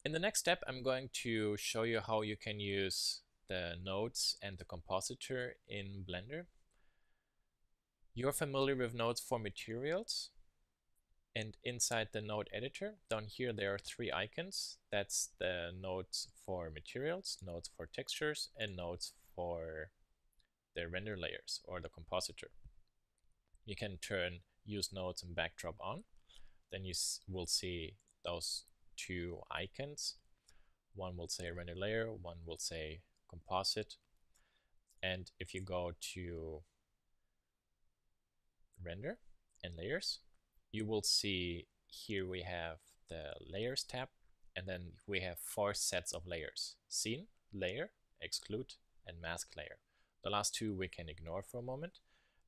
In the next step, I'm going to show you how you can use the nodes and the compositor in Blender. You're familiar with nodes for materials, and inside the node editor, down here there are three icons. That's the nodes for materials, nodes for textures, and nodes for the render layers or the compositor. You can turn use nodes and Backrop on. Then you will see those two icons. One will say render layer, one will say composite. And if you go to render and layers, you will see here we have the layers tab, and then we have 4 sets of layers: scene, layer, exclude, and mask layer. The last two we can ignore for a moment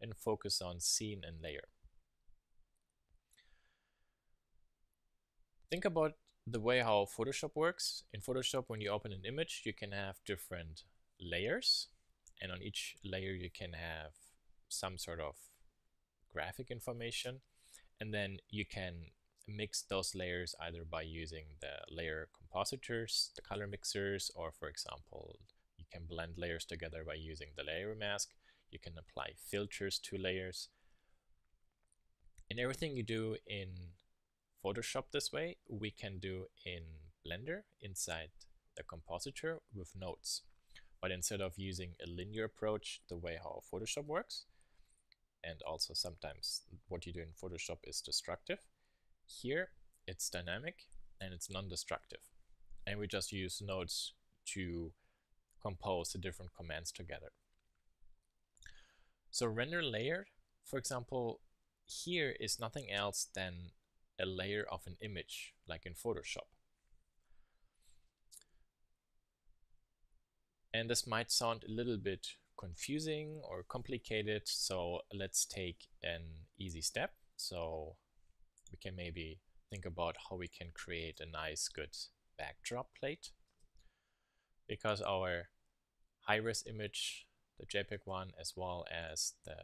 and focus on scene and layer. Think about the way how Photoshop works. In Photoshop, when you open an image, you can have different layers, and on each layer you can have some sort of graphic information, and then you can mix those layers either by using the layer compositors, the color mixers, or for example, you can blend layers together by using the layer mask. You can apply filters to layers. And everything you do in Photoshop this way, we can do in Blender inside the compositor with nodes. But instead of using a linear approach, the way how Photoshop works, and also sometimes what you do in Photoshop is destructive, here it's dynamic and it's non-destructive. And we just use nodes to compose the different commands together. So render layer, for example, here is nothing else than a layer of an image, like in Photoshop. And this might sound a little bit confusing or complicated, so let's take an easy step. So we can maybe think about how we can create a nice, good backdrop plate, because our high-res image, the JPEG one, as well as the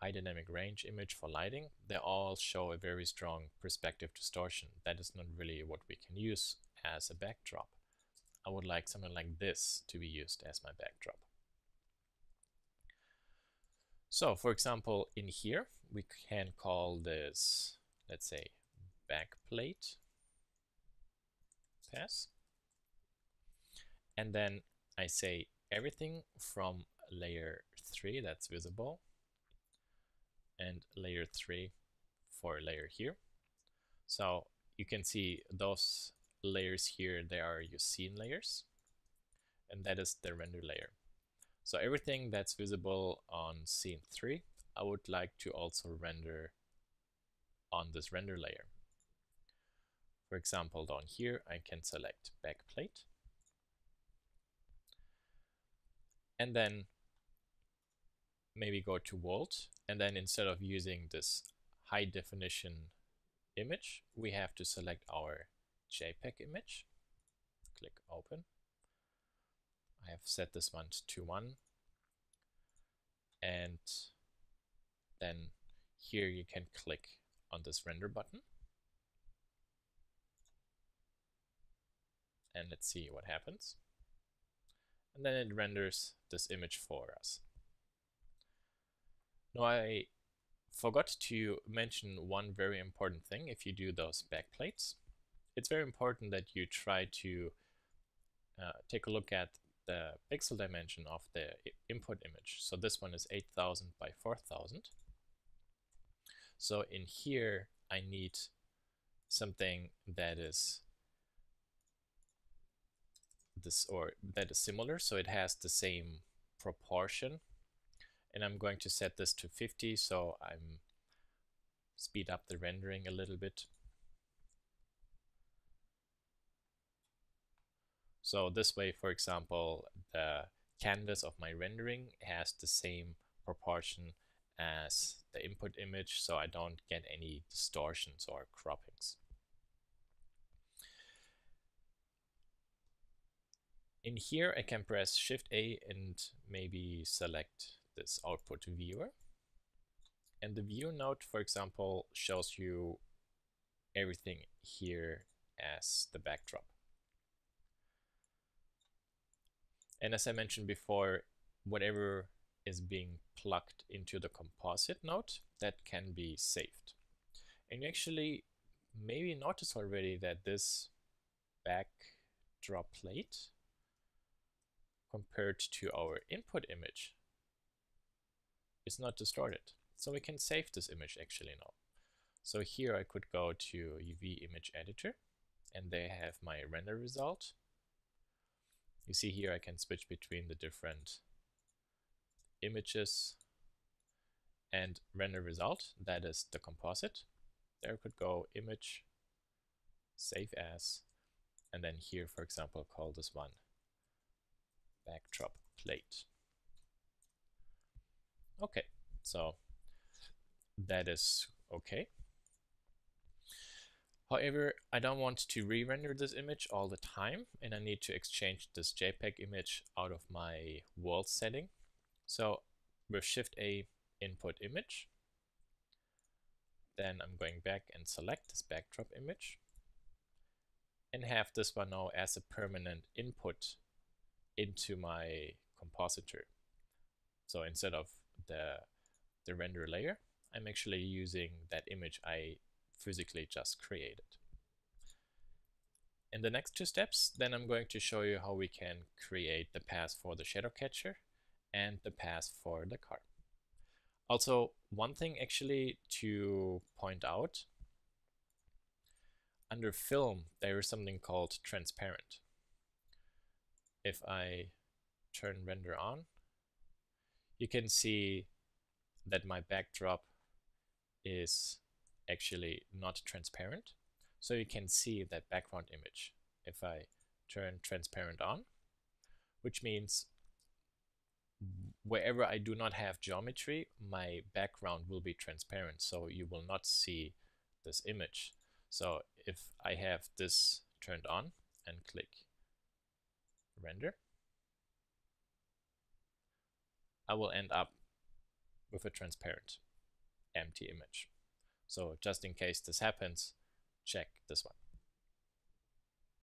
high dynamic range image for lighting, they all show a very strong perspective distortion. That is not really what we can use as a backdrop. I would like something like this to be used as my backdrop. So for example, in here, we can call this, let's say, backplate pass. And then I say everything from layer 3 that's visible, and layer 3 for a layer here. So you can see those layers here, they are your scene layers, and that is the render layer. So everything that's visible on scene 3, I would like to also render on this render layer. For example, down here, I can select backplate, and then maybe go to world, and then instead of using this high definition image, we have to select our JPEG image. Click open. I have set this one to 1, and then here you can click on this render button, and let's see what happens. And then it renders this image for us. Now I forgot to mention one very important thing. If you do those backplates, it's very important that you try to take a look at the pixel dimension of the input image. So this one is 8000 by 4000. So in here, I need something that is this, or that is similar, so it has the same proportion. And I'm going to set this to 50, so I'm speed up the rendering a little bit. So this way, for example, the canvas of my rendering has the same proportion as the input image, so I don't get any distortions or croppings. In here, I can press Shift A and maybe select this output viewer. And the view node, for example, shows you everything here as the backdrop. And as I mentioned before, whatever is being plugged into the composite node, that can be saved. And you actually maybe notice already that this backdrop plate compared to our input image is not distorted. So we can save this image actually now. So here I could go to UV image editor and they have my render result. You see here I can switch between the different images and render result. That is the composite. There I could go image, save as, and then here, for example, call this one backdrop plate. Okay, so that is okay. However, I don't want to re-render this image all the time, and I need to exchange this JPEG image out of my world setting. So with Shift A, input image. Then I'm going back and select this backdrop image and have this one now as a permanent input into my compositor. So instead of the render layer, I'm actually using that image I physically just created. In the next two steps, then I'm going to show you how we can create the path for the shadow catcher and the path for the car. Also, one thing actually to point out, under film, there is something called transparent. If I turn render on, you can see that my backdrop is actually not transparent. So you can see that background image. If I turn transparent on, which means wherever I do not have geometry, my background will be transparent, so you will not see this image. So if I have this turned on and click render, I will end up with a transparent empty image. So just in case this happens, check this one.